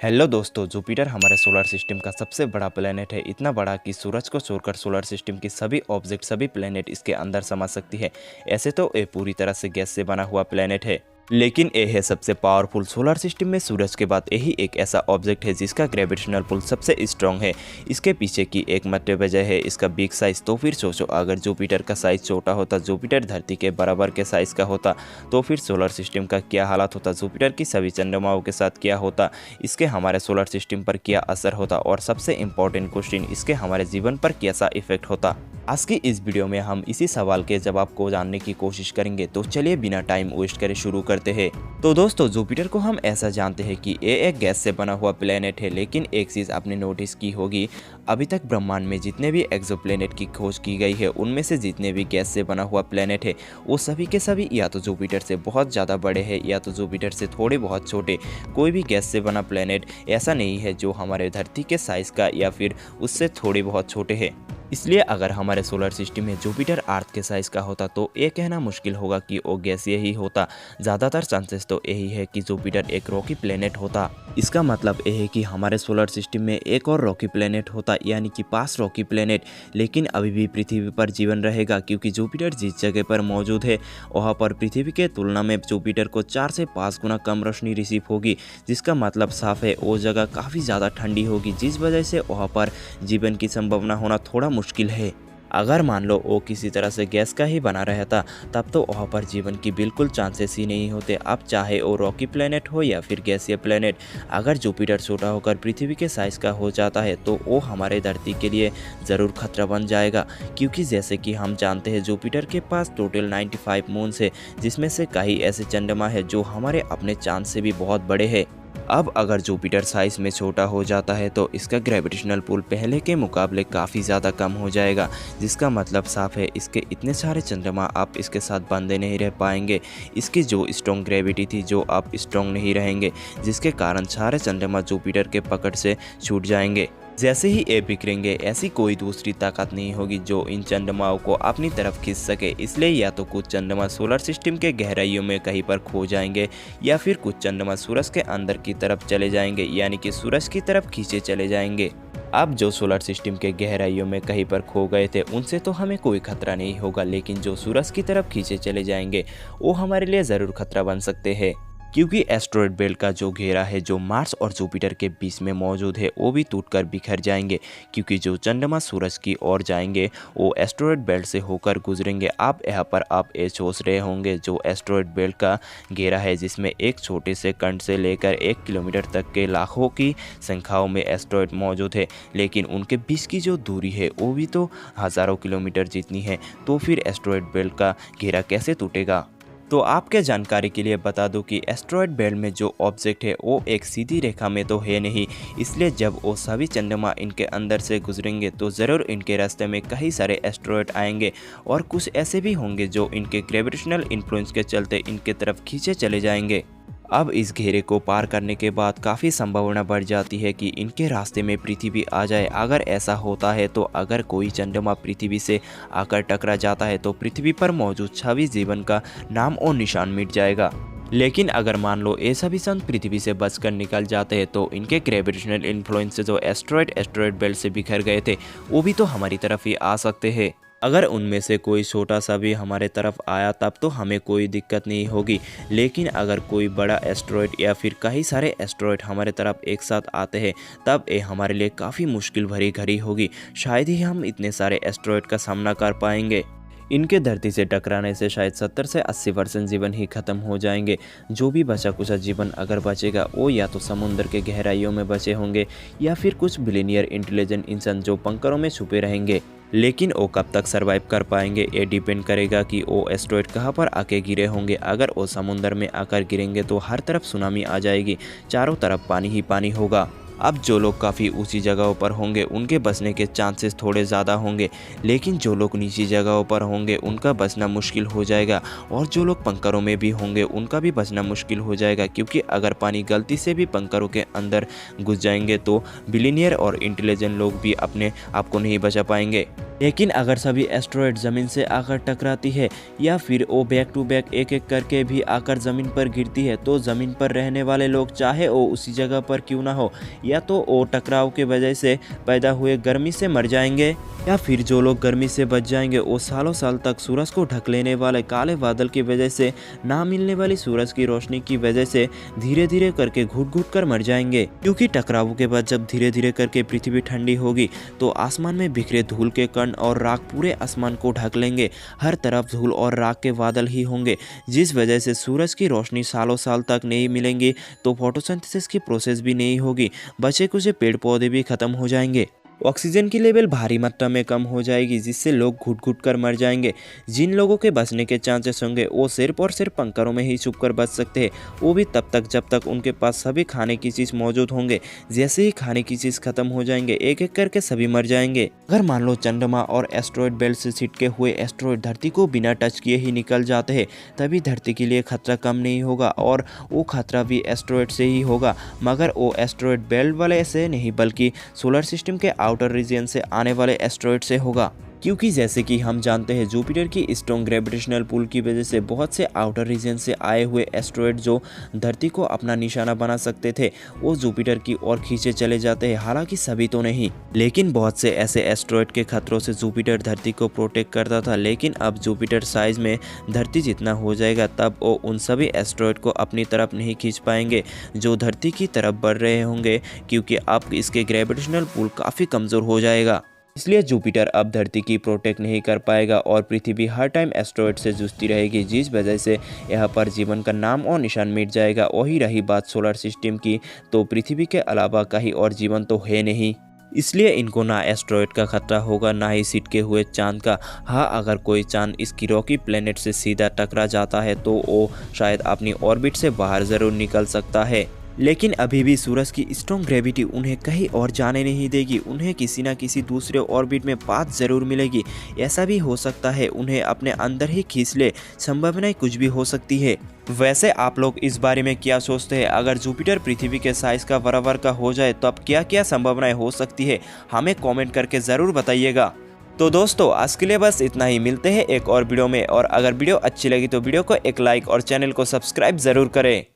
Hello दोस्तों, Jupiter हमारे solar system का सबसे बड़ा प्लेनेट है। इतना बड़ा कि सूरज को छोड़कर सोलर सिस्टम की सभी ऑब्जेक्ट, सभी प्लेनेट इसके अंदर समा सकती है। ऐसे तो ये पूरी तरह से गैस से बना हुआ प्लेनेट है, लेकिन ये है सबसे पावरफुल। सोलर सिस्टम में सूरज के बाद यही एक ऐसा ऑब्जेक्ट है जिसका ग्रेविटेशनल पुल सबसे स्ट्रॉन्ग है। इसके पीछे की एकमात्र वजह है इसका बिग साइज। तो फिर सोचो, अगर जुपिटर का साइज छोटा होता, जुपिटर धरती के बराबर के साइज का होता, तो फिर सोलर सिस्टम का क्या हालत होता, जुपिटर की सभी चंद्रमाओं के साथ क्या होता, इसके हमारे सोलर सिस्टम पर क्या असर होता, और सबसे इम्पोर्टेंट क्वेश्चन, इसके हमारे जीवन पर कैसा इफेक्ट होता। आज की इस वीडियो में हम इसी सवाल के जवाब को जानने की कोशिश करेंगे। तो चलिए बिना टाइम वेस्ट करे शुरू करते हैं। तो दोस्तों, जुपिटर को हम ऐसा जानते हैं कि ये एक गैस से बना हुआ प्लेनेट है, लेकिन एक चीज़ आपने नोटिस की होगी, अभी तक ब्रह्मांड में जितने भी एक्सोप्लेनेट की खोज की गई है, उनमें से जितने भी गैस से बना हुआ प्लेनेट है, वो सभी के सभी या तो जुपिटर से बहुत ज़्यादा बड़े हैं या तो जुपिटर से थोड़े बहुत छोटे। कोई भी गैस से बना प्लेनेट ऐसा नहीं है जो हमारे धरती के साइज़ का या फिर उससे थोड़े बहुत छोटे हैं। इसलिए अगर हमारे सोलर सिस्टम में जुपिटर अर्थ के साइज़ का होता तो ये कहना मुश्किल होगा कि वो गैसीय ही होता। ज़्यादातर चांसेस तो यही है कि जुपिटर एक रॉकी प्लेनेट होता। इसका मतलब ये है कि हमारे सोलर सिस्टम में एक और रॉकी प्लेनेट होता, यानी कि 5 रॉकी प्लेनेट। लेकिन अभी भी पृथ्वी पर जीवन रहेगा, क्योंकि जुपिटर जिस जगह पर मौजूद है वहाँ पर पृथ्वी के तुलना में जुपिटर को 4 से 5 गुना कम रोशनी रिसीव होगी। जिसका मतलब साफ है वो जगह काफ़ी ज़्यादा ठंडी होगी, जिस वजह से वहाँ पर जीवन की संभावना होना थोड़ा मुश्किल है। अगर मान लो वो किसी तरह से गैस का ही बना रहता, तब तो वहाँ पर जीवन की बिल्कुल चांसेस ही नहीं होते। अब चाहे वो रॉकी प्लेनेट हो या फिर गैसीय प्लेनेट, अगर जुपिटर छोटा होकर पृथ्वी के साइज़ का हो जाता है तो वो हमारे धरती के लिए ज़रूर खतरा बन जाएगा। क्योंकि जैसे कि हम जानते हैं, जुपिटर के पास टोटल 95 मून्स है, जिसमें से कई ऐसे चंद्रमा है जो हमारे अपने चांद से भी बहुत बड़े हैं। अब अगर जुपिटर साइज में छोटा हो जाता है तो इसका ग्रेविटेशनल पुल पहले के मुकाबले काफ़ी ज़्यादा कम हो जाएगा। जिसका मतलब साफ है, इसके इतने सारे चंद्रमा आप इसके साथ बंधे नहीं रह पाएंगे। इसकी जो स्ट्रॉन्ग ग्रेविटी थी, जो आप स्ट्रॉन्ग नहीं रहेंगे, जिसके कारण सारे चंद्रमा जुपिटर के पकड़ से छूट जाएंगे। जैसे ही ये बिखरेंगे, ऐसी कोई दूसरी ताकत नहीं होगी जो इन चंद्रमाओं को अपनी तरफ खींच सके। इसलिए या तो कुछ चंद्रमा सोलर सिस्टम के गहराइयों में कहीं पर खो जाएंगे, या फिर कुछ चंद्रमा सूरज के अंदर की तरफ चले जाएंगे, यानी कि सूरज की तरफ खींचे चले जाएंगे। अब जो सोलर सिस्टम के गहराइयों में कहीं पर खो गए थे, उनसे तो हमें कोई खतरा नहीं होगा, लेकिन जो सूरज की तरफ खींचे चले जाएंगे वो हमारे लिए ज़रूर खतरा बन सकते हैं। क्योंकि एस्टेरॉयड बेल्ट का जो घेरा है, जो मार्स और जुपिटर के बीच में मौजूद है, वो भी टूटकर बिखर जाएंगे। क्योंकि जो चंद्रमा सूरज की ओर जाएंगे वो एस्टेरॉयड बेल्ट से होकर गुजरेंगे। आप यहाँ पर आप ये सोच रहे होंगे, जो एस्टेरॉयड बेल्ट का घेरा है, जिसमें एक छोटे से कण से लेकर 1 किलोमीटर तक के लाखों की संख्याओं में एस्टेरॉयड मौजूद है, लेकिन उनके बीच की जो दूरी है वो भी तो हज़ारों किलोमीटर जितनी है। तो फिर एस्टेरॉयड बेल्ट का घेरा कैसे टूटेगा? तो आपके जानकारी के लिए बता दूं कि एस्टेरॉयड बेल्ट में जो ऑब्जेक्ट है वो एक सीधी रेखा में तो है नहीं। इसलिए जब वो सभी चंद्रमा इनके अंदर से गुजरेंगे तो ज़रूर इनके रास्ते में कई सारे एस्टेरॉयड आएंगे, और कुछ ऐसे भी होंगे जो इनके ग्रेविटेशनल इन्फ्लुएंस के चलते इनके तरफ खींचे चले जाएंगे। अब इस घेरे को पार करने के बाद काफ़ी संभावना बढ़ जाती है कि इनके रास्ते में पृथ्वी आ जाए। अगर ऐसा होता है तो अगर कोई चंद्रमा पृथ्वी से आकर टकरा जाता है तो पृथ्वी पर मौजूद सभी जीवन का नाम और निशान मिट जाएगा। लेकिन अगर मान लो ये सभी संत पृथ्वी से बचकर निकल जाते हैं तो इनके ग्रेविटेशनल इन्फ्लुएंस से जो एस्टेरॉयड बेल्ट से बिखर गए थे, वो भी तो हमारी तरफ ही आ सकते हैं। अगर उनमें से कोई छोटा सा भी हमारे तरफ आया तब तो हमें कोई दिक्कत नहीं होगी, लेकिन अगर कोई बड़ा एस्टेरॉयड या फिर कई सारे एस्टेरॉयड हमारे तरफ एक साथ आते हैं, तब ये हमारे लिए काफ़ी मुश्किल भरी घड़ी होगी। शायद ही हम इतने सारे एस्टेरॉयड का सामना कर पाएंगे। इनके धरती से टकराने से शायद 70 से 80% जीवन ही खत्म हो जाएंगे। जो भी बचा कुचा जीवन अगर बचेगा वो या तो समुद्र के गहराइयों में बचे होंगे, या फिर कुछ बिलियनियर इंटेलिजेंट इंसान जो बंकरों में छुपे रहेंगे। लेकिन वो कब तक सरवाइव कर पाएंगे ये डिपेंड करेगा कि वो एस्टेरॉयड कहाँ पर आके गिरे होंगे। अगर वो समुद्र में आकर गिरेंगे तो हर तरफ सुनामी आ जाएगी, चारों तरफ पानी ही पानी होगा। अब जो लोग काफ़ी ऊंची जगहों पर होंगे उनके बचने के चांसेस थोड़े ज़्यादा होंगे, लेकिन जो लोग नीची जगहों पर होंगे उनका बचना मुश्किल हो जाएगा। और जो लोग पंकरों में भी होंगे उनका भी बचना मुश्किल हो जाएगा, क्योंकि अगर पानी गलती से भी पंकरों के अंदर घुस जाएंगे तो बिलियनियर और इंटेलिजेंट लोग भी अपने आप को नहीं बचा पाएंगे। लेकिन अगर सभी एस्ट्रॉयड ज़मीन से आकर टकराती है या फिर वो बैक टू बैक एक एक करके भी आकर ज़मीन पर गिरती है, तो ज़मीन पर रहने वाले लोग चाहे वो उसी जगह पर क्यों ना हो, या तो वो टकराव के वजह से पैदा हुए गर्मी से मर जाएंगे, या फिर जो लोग गर्मी से बच जाएंगे वो सालों साल तक सूरज को ढक लेने वाले काले बादल की वजह से, ना मिलने वाली सूरज की रोशनी की वजह से धीरे धीरे करके घुट घुट कर मर जाएंगे। क्योंकि टकराव के बाद जब धीरे धीरे करके पृथ्वी ठंडी होगी तो आसमान में बिखरे धूल के कण और राख पूरे आसमान को ढक लेंगे। हर तरफ धूल और राख के बादल ही होंगे, जिस वजह से सूरज की रोशनी सालों साल तक नहीं मिलेंगी, तो फोटोसिंथेसिस की प्रोसेस भी नहीं होगी, बचे कुछ पेड़ पौधे भी खत्म हो जाएंगे। ऑक्सीजन की लेवल भारी मात्रा में कम हो जाएगी, जिससे लोग घुट घुट कर मर जाएंगे। जिन लोगों के बचने के चांसेस होंगे वो सिर्फ और सिर्फ पंकरों में ही छुप कर बच सकते हैं, वो भी तब तक जब तक उनके पास सभी खाने की चीज़ मौजूद होंगे। जैसे ही खाने की चीज़ खत्म हो जाएंगे एक एक करके सभी मर जाएंगे। अगर मान लो चंद्रमा और एस्ट्रॉयड बेल्ट से छिटके हुए एस्ट्रॉयड धरती को बिना टच किए ही निकल जाते हैं, तभी धरती के लिए खतरा कम नहीं होगा, और वो खतरा भी एस्ट्रॉयड से ही होगा, मगर वो एस्ट्रॉयड बेल्ट वाले से नहीं बल्कि सोलर सिस्टम के आउटर रीजन से आने वाले एस्ट्रॉयड से होगा। क्योंकि जैसे कि हम जानते हैं जुपिटर की स्ट्रॉन्ग ग्रेविटेशनल पुल की वजह से बहुत से आउटर रीजन से आए हुए एस्ट्रॉयड जो धरती को अपना निशाना बना सकते थे वो जुपिटर की ओर खींचे चले जाते हैं। हालांकि सभी तो नहीं, लेकिन बहुत से ऐसे एस्ट्रॉयड के खतरों से जुपिटर धरती को प्रोटेक्ट करता था। लेकिन अब जुपिटर साइज में धरती जितना हो जाएगा तब वो उन सभी एस्ट्रॉयड को अपनी तरफ नहीं खींच पाएंगे जो धरती की तरफ बढ़ रहे होंगे, क्योंकि अब इसके ग्रेविटेशनल पुल काफ़ी कमज़ोर हो जाएगा। इसलिए जुपिटर अब धरती की प्रोटेक्ट नहीं कर पाएगा और पृथ्वी हर टाइम एस्ट्रॉयड से जूझती रहेगी, जिस वजह से यहाँ पर जीवन का नाम और निशान मिट जाएगा। वही रही बात सोलर सिस्टम की, तो पृथ्वी के अलावा कहीं और जीवन तो है नहीं, इसलिए इनको ना एस्ट्रॉयड का खतरा होगा ना ही सिटके हुए चांद का। हाँ, अगर कोई चांद इसकी रॉकी प्लेनेट से सीधा टकरा जाता है तो वो शायद अपनी ऑर्बिट से बाहर ज़रूर निकल सकता है, लेकिन अभी भी सूरज की स्ट्रॉन्ग ग्रेविटी उन्हें कहीं और जाने नहीं देगी। उन्हें किसी न किसी दूसरे ऑर्बिट में पाथ ज़रूर मिलेगी। ऐसा भी हो सकता है उन्हें अपने अंदर ही खींच ले, संभावनाएं कुछ भी हो सकती है। वैसे आप लोग इस बारे में क्या सोचते हैं? अगर जुपिटर पृथ्वी के साइज का बराबर का हो जाए तो अब क्या क्या संभावनाएं हो सकती है, हमें कॉमेंट करके ज़रूर बताइएगा। तो दोस्तों आज के लिए बस इतना ही, मिलते हैं एक और वीडियो में। और अगर वीडियो अच्छी लगी तो वीडियो को एक लाइक और चैनल को सब्सक्राइब ज़रूर करें।